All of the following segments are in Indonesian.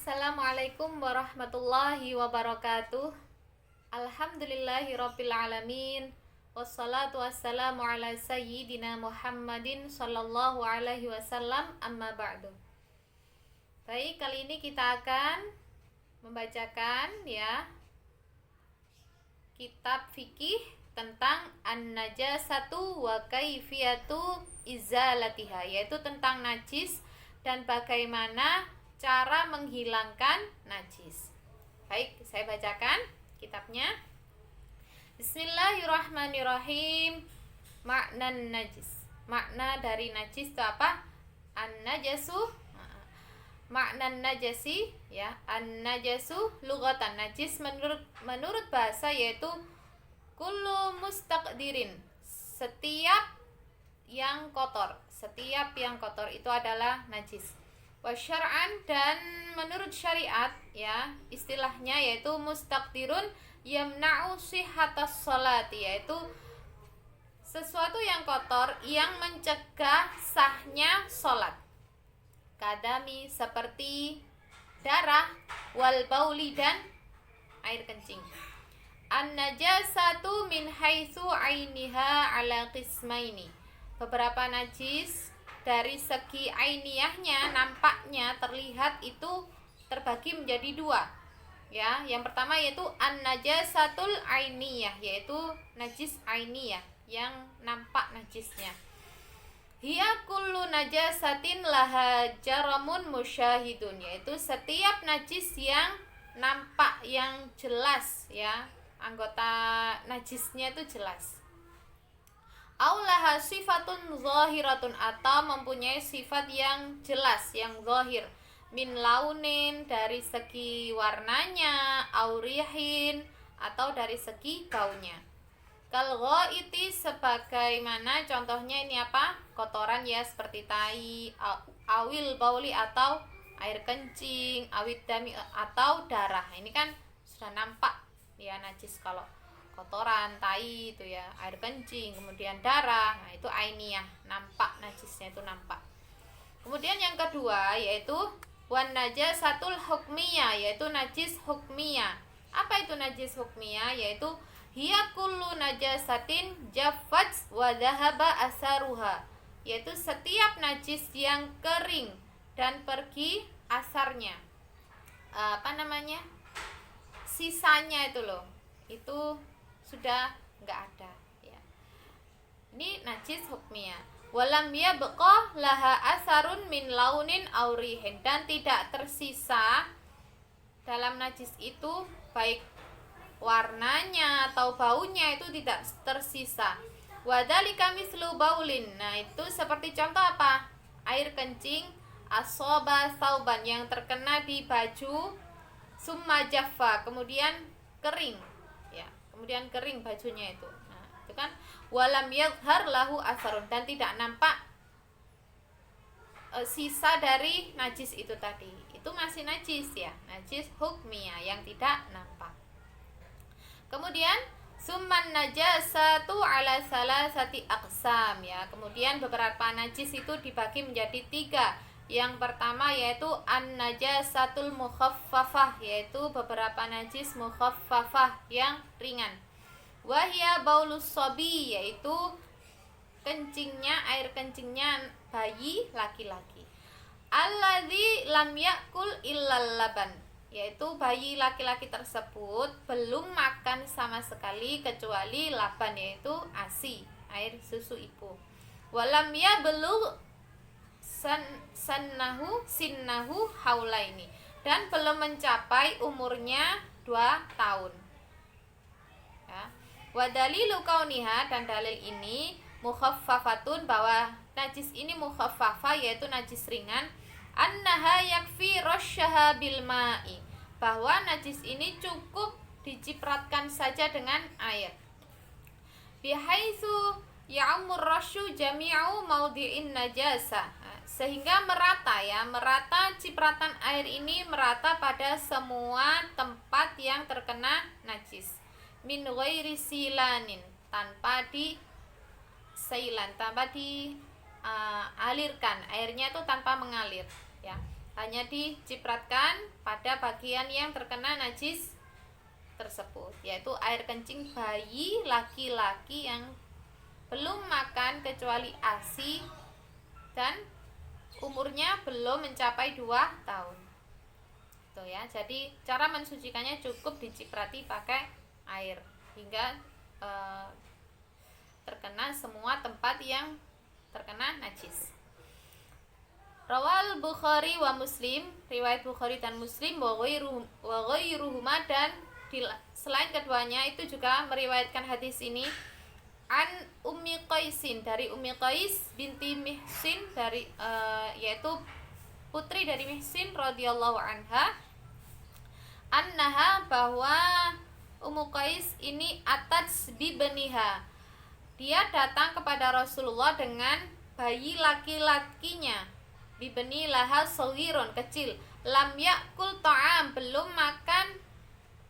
Assalamualaikum warahmatullahi wabarakatuh. Alhamdulillahirabbil alamin. Wassalatu wassalamu ala sayyidina Muhammadin sallallahu alaihi wasallam, amma ba'du. Baik, kali ini kita akan membacakan kitab fikih tentang an-najasatu wa kaifiyatu izalatiha, yaitu tentang najis dan bagaimana cara menghilangkan najis. Baik, saya bacakan kitabnya. Bismillahirrahmanirrahim. Maknan najis. Makna dari najis itu apa? An-najasu. Maknan najasi an-najasu lugatan. Najis menurut bahasa yaitu kullu mustaqdirin. Setiap yang kotor. Setiap yang kotor itu adalah najis. Wasyar'an, dan menurut syariat istilahnya yaitu mustaqdirun yamna'u sihhatas sholati, yaitu sesuatu yang kotor yang mencegah sahnya sholat. Kadami, seperti darah, wal bauli, dan air kencing. An-najasatu min haitsu ainiha ala qismaini. Beberapa najis dari segi ainiyahnya, nampaknya, terlihat itu terbagi menjadi dua. Yang pertama yaitu an-najasatul ainiyah, yaitu najis ainiyah yang nampak najisnya. Hiya kullu najasatin laha jaramun musyahidun, yaitu setiap najis yang nampak, yang jelas, anggota najisnya itu jelas. Aulaha sifatun zahiratun, atau mempunyai sifat yang jelas, yang zahir. Min launin, dari segi warnanya, aurihin, atau dari segi baunya. Kal ghaiti, sebagaimana contohnya ini apa? Kotoran seperti tai, awil bauli, atau air kencing, awid dami, atau darah. Ini kan sudah nampak najis. Kalau kotoran, tai itu air kencing, kemudian darah, itu ainiyah, nampak, najisnya itu nampak. Kemudian yang kedua yaitu wan najasatul hukmiyah, yaitu najis hukmiyah. Apa itu najis hukmiyah? Yaitu hiya kullu najasatin jaffat wa dhahaba asaruha, yaitu setiap najis yang kering dan pergi asarnya, sisanya itu loh, itu sudah enggak ada Ini najis hukmiyah. Walam yabqa laha asarun min launin aurihin, dan tidak tersisa dalam najis itu baik warnanya atau baunya, itu tidak tersisa. Wadzalika mislu baulin. Nah, itu seperti contoh apa? Air kencing asoba sauban, yang terkena di baju, summa jaffa, kemudian kering. Kemudian kering bajunya itu. Nah, itu kan walam yadhhar lahu asarun, dan tidak nampak sisa dari najis itu tadi. Itu masih najis najis hukmiyah yang tidak nampak. Kemudian summan najasatu ala salasati aqsam, kemudian beberapa najis itu dibagi menjadi 3. Yang pertama yaitu an-najasatul mukhaffafah, yaitu beberapa najis mukhaffafah yang ringan. Wahya baulus sobi, yaitu air kencingnya bayi laki-laki. Alladzi lam yakul illal laban, yaitu bayi laki-laki tersebut belum makan sama sekali kecuali laban, yaitu ASI, air susu ibu. Walam yablugh sinnahu haulaini, dan belum mencapai umurnya 2 tahun. Wa dalilu kauniha, dan dalil ini mukhaffafatun, bahwa najis ini mukhaffafah, yaitu najis ringan. Annaha yakfi rasyaha bil ma'i, bahwa najis ini cukup dicipratkan saja dengan air. Bihaitsu ya'mur rasyu jami'u maudhi'in najasa, sehingga merata cipratan air ini merata pada semua tempat yang terkena najis. Min ghairi silanin, tanpa dialirkan, airnya itu tanpa mengalir. hanya dicipratkan pada bagian yang terkena najis tersebut, yaitu air kencing bayi laki-laki yang belum makan kecuali ASI dan umurnya belum mencapai 2 tahun. Tuh ya, jadi cara mensucikannya cukup diciprati pakai air hingga terkena semua tempat yang terkena najis. Rawal Bukhari wa Muslim, riwayat Bukhari dan Muslim, wa ghairuhuma, dan selain keduanya itu juga meriwayatkan hadis ini an Ummi Qaisin, dari Ummi Qais binti Mihsin, dari yaitu putri dari Mihsin radhiyallahu anha, annaha, bahwa Ummu Qais ini atats bibniha, dia datang kepada Rasulullah dengan bayi laki-lakinya, bibni laha saghirun, kecil, lam yakul ta'am, belum makan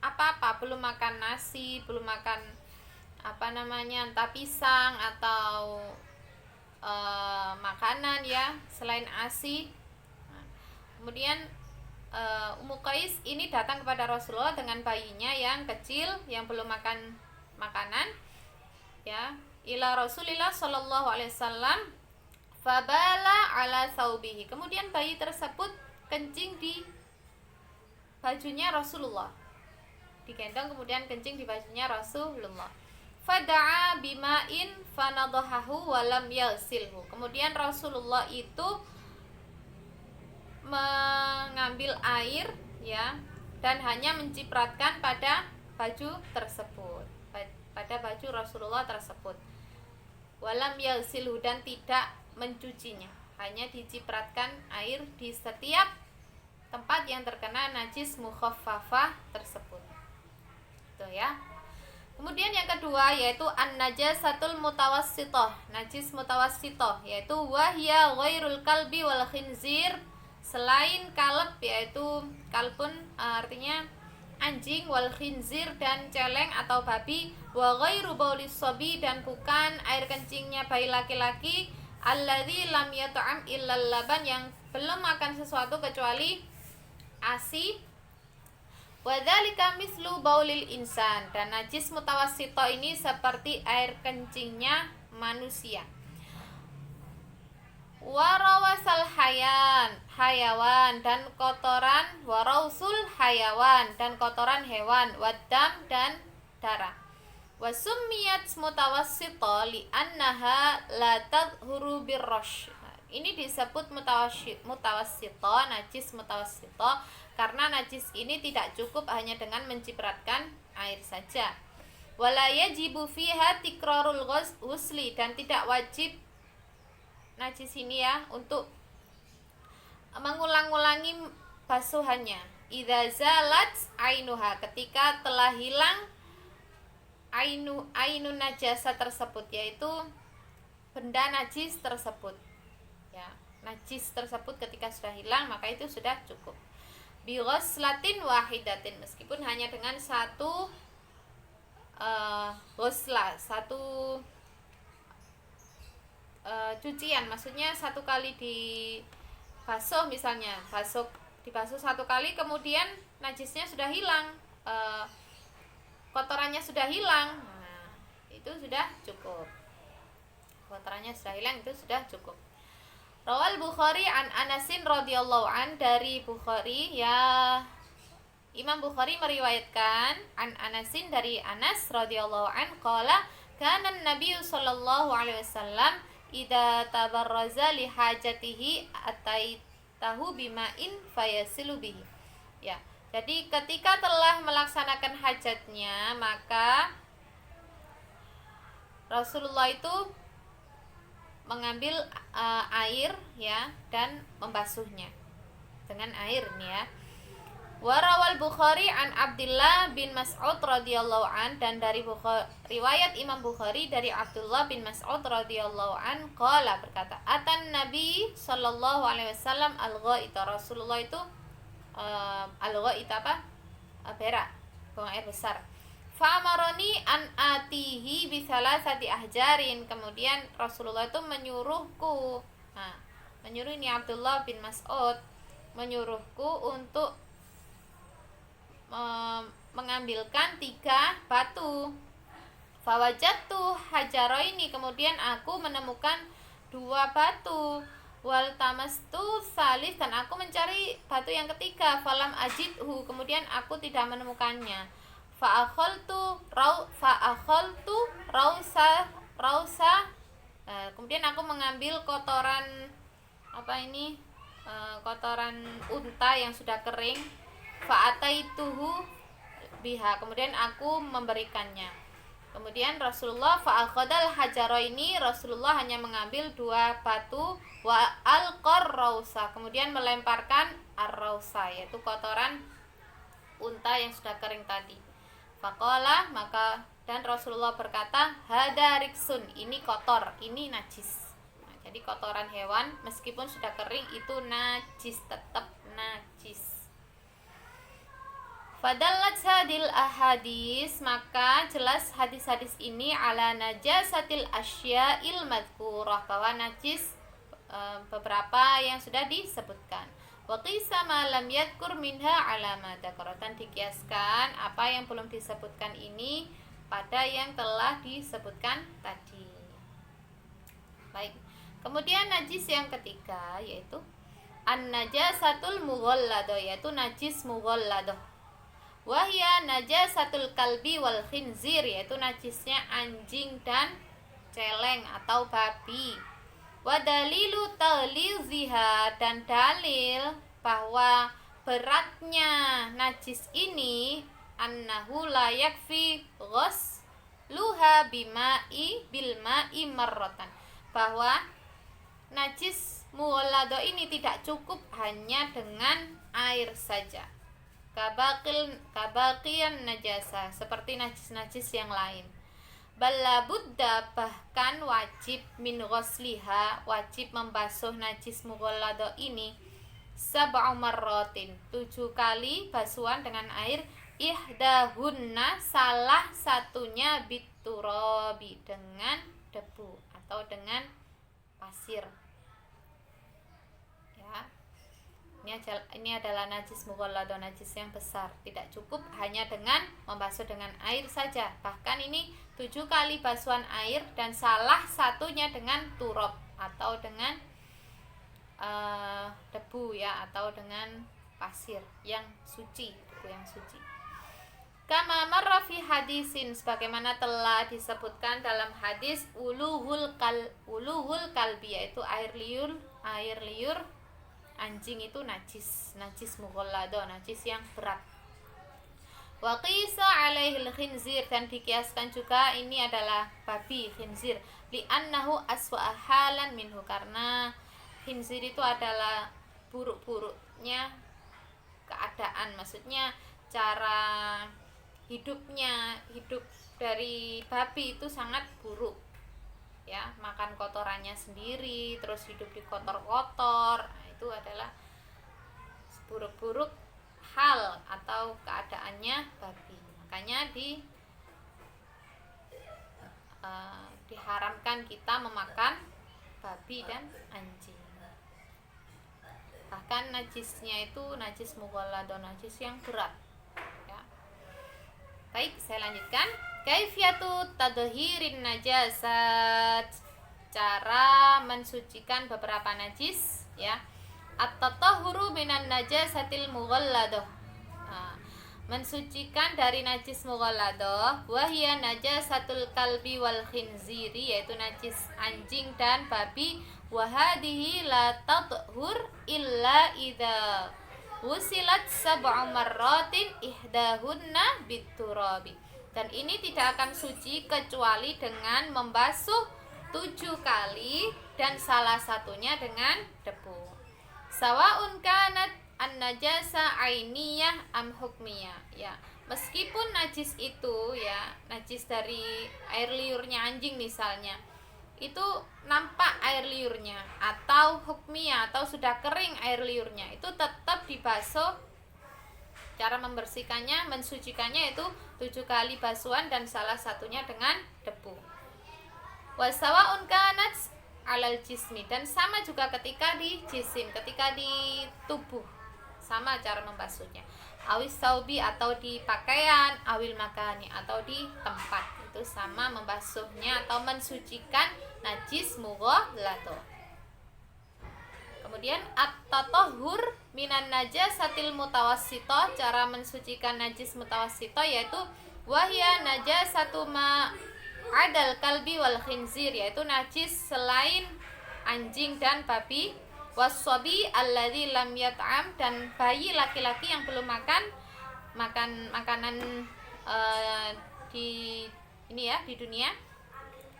apa-apa, belum makan nasi, belum makan entah pisang atau makanan ya selain ASI. Kemudian Ummu Qais ini datang kepada Rasulullah dengan bayinya yang kecil yang belum makan makanan ya, ila Rasulillah sallallahu alaihi wasallam, fabala ala saubihi, kemudian bayi tersebut kencing di bajunya Rasulullah, digendong kemudian kencing di bajunya Rasulullah. Fada'a bima'in fanadhahu walam yaghsilhu, kemudian Rasulullah itu mengambil air ya dan hanya mencipratkan pada baju tersebut, pada baju Rasulullah tersebut. Walam yaghsilhu, dan tidak mencucinya, hanya dicipratkan air di setiap tempat yang terkena najis mukhaffafah tersebut. Itu ya. Kemudian yang kedua yaitu an-najasatul mutawassithah, najis mutawassithah, yaitu wahya ghairul kalbi wal khinzir, selain kalb, yaitu kalbun artinya anjing, wal khinzir, dan celeng atau babi, wa ghairu baulis sabi, dan bukan air kencingnya bayi laki-laki, alladzi lam yat'am illal laban, yang belum makan sesuatu kecuali ASI, wa dzalika mislu baulil insan, dan najis mutawassithah ini seperti air kencingnya manusia. Warawasal hayawan, dan kotoran, warausul hayawan, dan kotoran hewan, wadam, dan darah. Wasummiyat mutawassithah li'annaha la tadhuru birrash, ini disebut mutawassithah, najis mutawassithah, karena najis ini tidak cukup hanya dengan mencipratkan air saja. Wala yajibu fiha tikrarul ghusli, dan tidak wajib najis ini ya untuk mengulang-ulangi basuhannya. Idza zalat ainuha, ketika telah hilang ainun najasa tersebut, yaitu benda najis tersebut ya, najis tersebut ketika sudah hilang maka itu sudah cukup. Bi ghuslatin wahidatin, meskipun hanya dengan satu ghuslah, satu cucian, maksudnya satu kali dibasuh, misalnya dibasuh satu kali, kemudian najisnya sudah hilang, kotorannya sudah hilang, nah, itu sudah cukup. Kotorannya sudah hilang, itu sudah cukup. Rawal Bukhari an Anasin radhiyallahu an, dari Bukhari ya, Imam Bukhari meriwayatkan an Anasin, dari Anas radhiyallahu an, qala kana Nabi sallallahu alaihi wasallam idza tabarraza li hajatihi ataitahu bima'in fayasilu bihi. Ya, jadi ketika telah melaksanakan hajatnya, maka Rasulullah itu mengambil air ya dan membasuhnya dengan air nih ya. Warawal Bukhari an Abdullah bin Mas'ud radhiyallahu an, dan dari riwayat Imam Bukhari dari Abdullah bin Mas'ud radhiyallahu an, qala, berkata, atan Nabi sallallahu alaihi wasallam al-ghaita, Rasulullah itu al-ghaita apa? Berak, buang air besar. Fa'amaroni an atihi bi salasati ahjarin, kemudian Rasulullah itu menyuruhku, menyuruh ini Abdullah bin Mas'ud menyuruhku untuk mengambilkan 3 batu. Fawajadtu hajaroini, kemudian aku menemukan 2 batu. Wal tamastu salis, dan aku mencari batu yang ketiga. Falam ajidhu, kemudian aku tidak menemukannya. Fa'akhaltu rausa. Kemudian aku mengambil kotoran kotoran unta yang sudah kering. Fa'ataituhu biha, kemudian aku memberikannya. Kemudian Rasulullah fa'akhadal hajaro, ini Rasulullah hanya mengambil 2 batu. Wa alqar rausa, kemudian melemparkan ar-rausa, yaitu kotoran unta yang sudah kering tadi. Faqala, dan Rasulullah berkata, hada riksun, ini kotor, ini najis. Nah, jadi kotoran hewan meskipun sudah kering itu najis, tetap najis. Fadallat hadil ahadis, maka jelas hadis-hadis ini ala najasatil asya'il madhkurah, bahwa najis beberapa yang sudah disebutkan. Wa qisa ma lam yadhkur minha ala ma dzakara, dan dikiaskan apa yang belum disebutkan ini pada yang telah disebutkan tadi. Baik. Kemudian najis yang ketiga yaitu an-najasatul mughalladah, yaitu najis mughalladah. Wahya najasatul kalbi wal khinzir, yaitu najisnya anjing dan celeng atau babi. Wa dalilu taghliziha, dan dalil bahwa beratnya najis ini annahu la yakfi ghusluha bilma'i marratan, bahwa najis mughalladah ini tidak cukup hanya dengan air saja. Kabaqiyan najasa, seperti najis-najis yang lain. Balla budda, bahkan wajib min ghusliha, wajib membasuh najis mughalladah ini 7 marratin, 7 kali basuhan dengan air. Ihdahunna, salah satunya biturabi, dengan debu atau dengan pasir. Ya. Ini adalah najis mughalladah, najis yang besar. Tidak cukup hanya dengan membasuh dengan air saja. Bahkan ini 7 kali basuhan air, dan salah satunya dengan turab atau dengan debu ya, atau dengan pasir yang suci, debu yang suci. Kama marra fi hadisin, sebagaimana telah disebutkan dalam hadis uluhul kalbi, yaitu air liur anjing itu najis mughalladah, najis yang berat. Wa qisa alaihil khinzir, dan dikiaskan juga ini adalah babi khinzir, li'annahu aswa halan minhu, karena khinzir itu adalah buruk-buruknya keadaan, maksudnya cara hidup dari babi itu sangat buruk ya, makan kotorannya sendiri, terus hidup di kotor-kotor. Itu adalah buruk-buruk hal atau keadaannya babi. Makanya diharamkan kita memakan babi dan anjing. Bahkan najisnya itu najis mughalladah, najis yang berat ya. Baik, saya lanjutkan. Kaifiyatu tadhirin najasat, cara mensucikan beberapa najis ya. At-tatahhuru minan najasatil mughalladah, mensucikan dari najis mughalladah. Wahia najasatul kalbi wal khinziri, yaitu najis anjing dan babi. Wahadihi la tathur illa idza wusilat 7 marratin ihdahunna biturabi, dan ini tidak akan suci kecuali dengan membasuh 7 kali dan salah satunya dengan debu. Sawaun kanat an-najasa ainiyah am hukmiyah, ya. Meskipun najis itu ya, najis dari air liurnya anjing misalnya, itu nampak air liurnya, atau hukmiyah, atau sudah kering air liurnya, itu tetap dibasuh. Cara membersihkannya, mensucikannya itu 7 kali basuhan dan salah satunya dengan debu. Wasawaun kanat alal jismi, dan sama juga ketika di jisim, ketika di tubuh sama cara membasuhnya. Awis saubi atau di pakaian, awil makani atau di tempat, itu sama membasuhnya atau mensucikan najis mughallato. Kemudian at-tatahhur minan najasatil mutawassithah, cara mensucikan najis mutawassithah yaitu wahya najasatu ma adal kalbi wal khinzir, yaitu najis selain anjing dan babi, waswabi alladzi lam yat'am, dan bayi laki-laki yang belum makan makanan di ini ya, di dunia.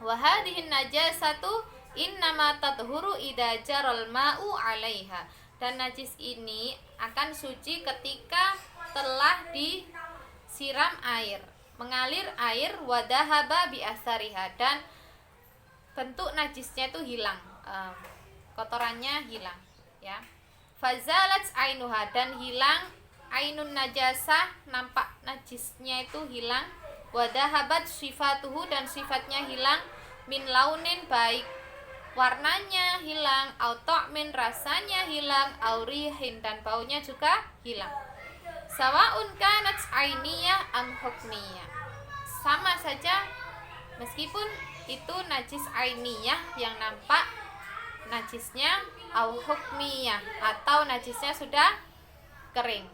Wa hadhihi najasatu innama tathuru idza jaral ma'u 'alaiha, dan najis ini akan suci ketika telah disiram air, mengalir air, wadahaba bi asariha, dan bentuk najisnya itu hilang, kotorannya hilang ya. Fazalat ainuha, dan hilang ainun najasah, nampak najisnya itu hilang. Wadahabat sifatuhu, dan sifatnya hilang. Min launin, baik warnanya hilang, au ta'min, rasanya hilang, au rihin, dan baunya juga hilang. Sawaun kanat ainiyah am hukmiyah, sama saja meskipun itu najis ainiyah yang nampak najisnya, au hukmiyah, atau najisnya sudah kering.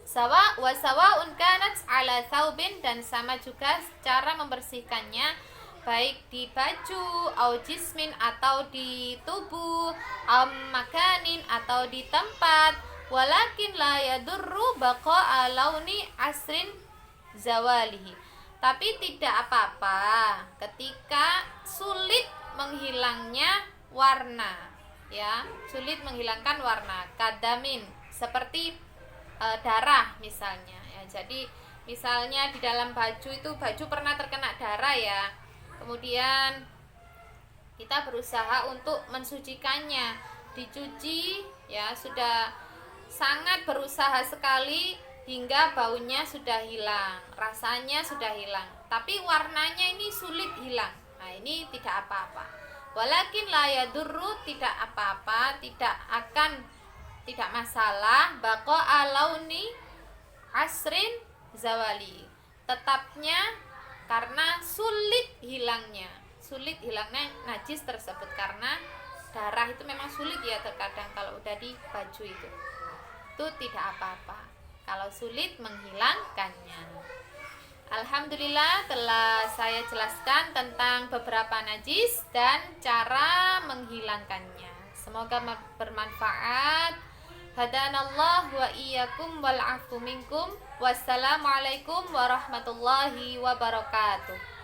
Sawa wa sawaun kanat ala thawbin, dan sama juga cara membersihkannya, baik di baju, au jismin, atau di tubuh, au makanin, atau di tempat. Walakin la yadurru baqa'a launi asrin zawalihi, tapi tidak apa-apa ketika sulit menghilangnya warna ya, sulit menghilangkan warna. Kadamin, seperti darah misalnya ya. Jadi misalnya di dalam baju itu, baju pernah terkena darah ya, kemudian kita berusaha untuk mensucikannya, dicuci ya, sudah sangat berusaha sekali hingga baunya sudah hilang, rasanya sudah hilang, tapi warnanya ini sulit hilang. Nah, ini tidak apa-apa. Walakin la yadurru, tidak apa-apa, tidak masalah. Baqa launi asrin zawali, tetapnya karena sulit hilangnya najis tersebut, karena darah itu memang sulit ya terkadang kalau udah di baju itu tidak apa-apa kalau sulit menghilangkannya. Alhamdulillah telah saya jelaskan tentang beberapa najis dan cara menghilangkannya. Semoga bermanfaat. Hadanallah wa iyyakum wal afu minkum. Wassalamualaikum warahmatullahi wabarakatuh.